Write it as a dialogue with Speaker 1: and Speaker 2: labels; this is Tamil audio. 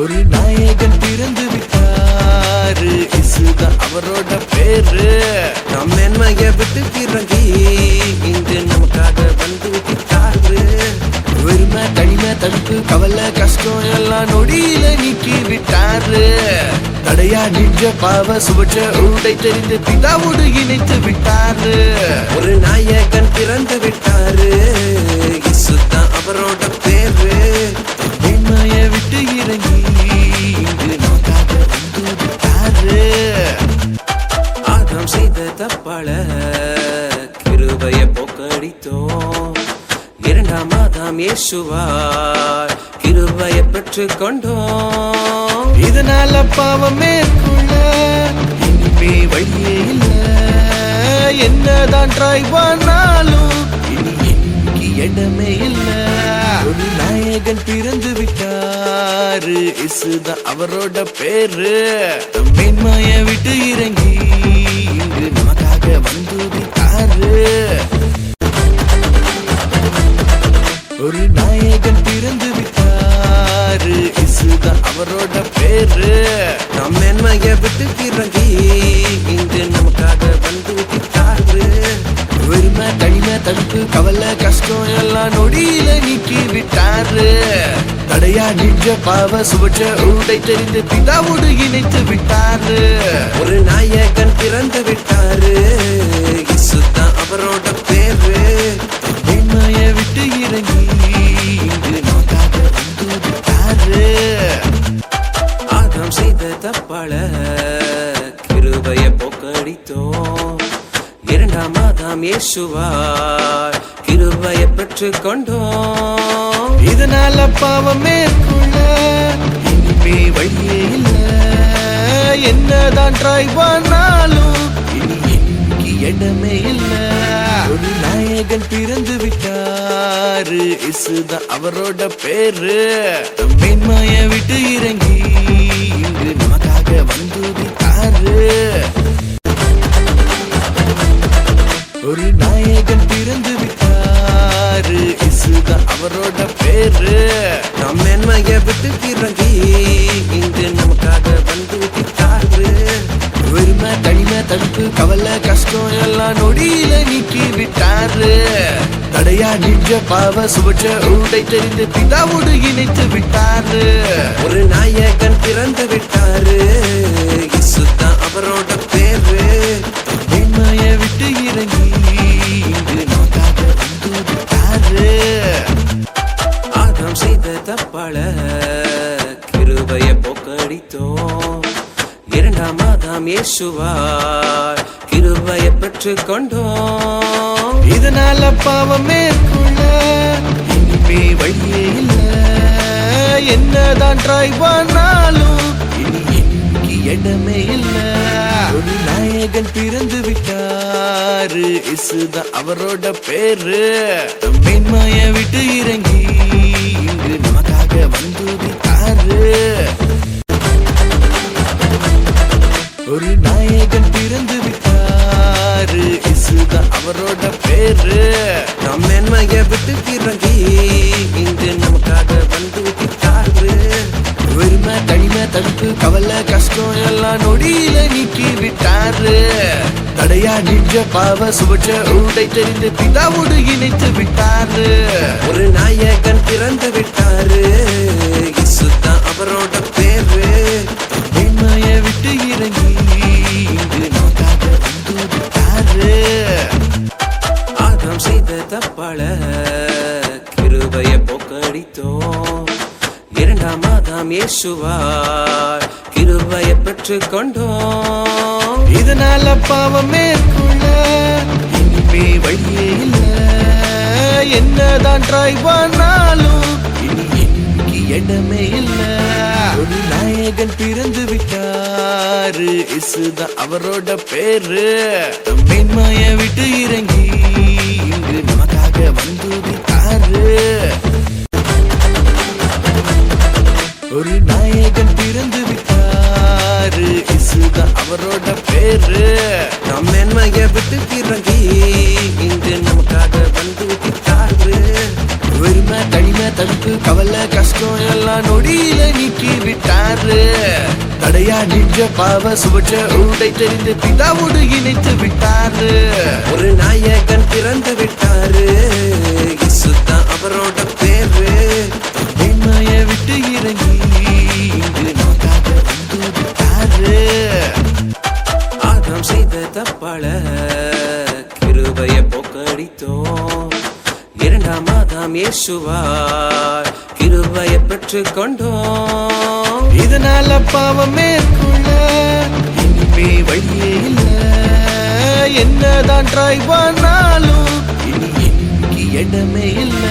Speaker 1: ஒரு நாயகன் பிறந்து விட்டாரு, இசுதான் அவரோட பேரு. நம் மேன்மைய விட்டு இறங்கி இங்கு நமக்காக வந்து விட்டாரு. வெறுமை தனிமை தடுப்பு கவலை கஷ்டம் எல்லாம் நொடியில நீக்கி விட்டாரு. தடையா நின்ற பாவ சுவற்ற உடை தெரிந்து பிதாவோடு இணைத்து விட்டாரு. ஒரு நாயகன் பிறந்து விட்டாரு, இசுதான் அவரோட பேரு. மேன்மைய விட்டு இறங்கி இங்கு நமக்காக வந்து விட்டாரு. ஆதாம் செய்த தப்பால கிருபைய போக்கடித்தோம். இரண்டாம் ஆதாம் இயேசுவாய் கிருபைய பெற்றுக் கொண்டோம். இதனால பாவம் மேற்கொள்ள இனிமே வழியே இல்ல. என்னதான் ட்ரை பண்ணாலும் இனி எனக்கு இடமே இல்ல. ஒரு நாயகன் பிறந்து விட்டாரு, இசுதான் அவரோட பேரு. மேன்மைய விட்டு இறங்கி இங்கு நமக்காக வந்து விட்டாரு. ஒரு நாயகன் பிறந்து விட்டாரு, இசுதான் அவரோட பேரு. நம் மேன்மைய விட்டு இறங்கி இங்கு நமக்காக வந்து விட்டாரு. வெறுமை தனிமை தடுப்பு கவலை கஷ்டம் எல்லாம் நொடியில நீக்கி விட்டாரு. தடையா நின்ற பாவ சுவற்ற உடை தெரிந்து பிதாவோடு இணைத்து விட்டாரு. ஒரு நாயகன் பிறந்து விட்டாரு, இசுதான் அவரோட பேரு. மேன்மைய விட்டு இறங்கி இங்கு நமக்காக வந்து விட்டாரு. ஆதாம் செய்த தப்பால கிருபைய போக்கடித்தோம். இரண்டாம் ஆதாம் இயேசுவாய் கிருபைய பெற்றுக் கொண்டோம். இதனால பாவம் மேற்கொள்ள இனிமே வழியே இல்ல. என்னதான் ட்ரை பண்ணாலும் இனி எனக்கு இடமே இல்ல. ஒரு நாயகன் பிறந்து விட்டாரு, இசுதான் அவரோட பேரு. மேன்மைய விட்டு இறங்கி இங்கு நமக்காக வந்து விட்டாரு. ஒரு நாயகன் பிறந்து விட்டாரு, இசுதான் அவரோட பேரு. நம் மேன்மைய விட்டு இறங்கி இங்கு நமக்காக வந்து விட்டாரு. வெறுமை தனிமை தடுப்பு கவலை கஷ்டம் எல்லாம் நொடியில நீக்கி விட்டாரு. தடையா நின்ற பாவ சுவற்ற உடை தெரிந்து பிதாவோடு இணைத்து விட்டாரு. ஒரு நாயகன் பிறந்து விட்டாரு, இசுதான் அவரோட பேரு. மேன்மைய விட்டு இறங்கி இங்கு நமக்காக வந்து விட்டாரு. ஆதாம் செய்த தப்பால கிருபைய போக்கடித்தோம். இரண்டாம் ஆதாம் இயேசுவாய் கிருபைய பெற்றுக் கொண்டோம். இதனால பாவம் மேற்கொள்ள இனிமே வழியே இல்ல. என்னதான் ட்ரை பண்ணாலும் இனி எனக்கு இடமே இல்ல. ஒரு நாயகன் பிறந்து விட்டாரு, இசுதான் அவரோட பேரு. மேன்மைய விட்டு இறங்கி இங்கு நமக்காக வந்து விட்டாரு. ஒரு நாயகன் பிறந்து விட்டாரு, இசுதான் அவரோட பேரு. நம் மேன்மைய விட்டு இறங்கி இங்கு நமக்காக வந்து விட்டாரு. வெறுமை தனிமை தடுப்பு கவலை கஷ்டம் எல்லாம் நொடியில நீக்கி விட்டாரு. தடையா நின்ற பாவ சுவற்ற உடை தெரிந்து பிதாவோடு இணைத்து விட்டாரு. ஒரு நாயகன் பிறந்து விட்டாரு, இசுதான் அவரோட பேரு. மேன்மைய விட்டு இறங்கி இங்கு நமக்காக வந்து விட்டாரு. ஆதாம் செய்த தப்பால கிருபைய போக்கடித்தோம். இரண்டாம் ஆதாம் இயேசுவாய் கிருபைய பெற்றுக் கொண்டோம். இதனால பாவம் மேற்கொள்ள இனிமே வழியே இல்ல. என்னதான் ட்ரை பண்ணாலும் இனி எனக்கு இடமே இல்ல. ஒரு நாயகன் பிறந்து விட்டாரு, இசுதான் அவரோட பேரு. மேன்மைய விட்டு இறங்கி இங்கு நமக்காக வந்து விட்டாரு. ஒரு நாயகன் பிறந்து விட்டாரு, இசுதான் அவரோட பேரு. நம் மேன்மைய விட்டு இறங்கி இங்கு நமக்காக வந்து விட்டாரு. வெறுமை தனிமை தடுப்பு கவலை கஷ்டம் எல்லாம் நொடியில நீக்கி விட்டாரு. தடையா நின்ற பாவ சுவற்ற உடை தெரிந்து பிதாவோடு இணைத்து விட்டாரு. ஒரு நாயகன் பிறந்து விட்டாரு, இயேசுதான் அவரோட பேரு. மேன்மைய விட்டு இறங்கி இங்கு நமக்காக வந்து விட்டாரு. ஆதாம் செய்த தப்பால கிருபைய போக்கடித்தோம். இரண்டாம் ஆதாம் இயேசுவாய் கிருபைய பெற்றுக் கொண்டோம். இதனால பாவம் மேற்கொள்ள இனிமே வழியே இல்ல. என்னதான் ட்ரை பண்ணாலும் இனி எனக்கு இடமே இல்ல.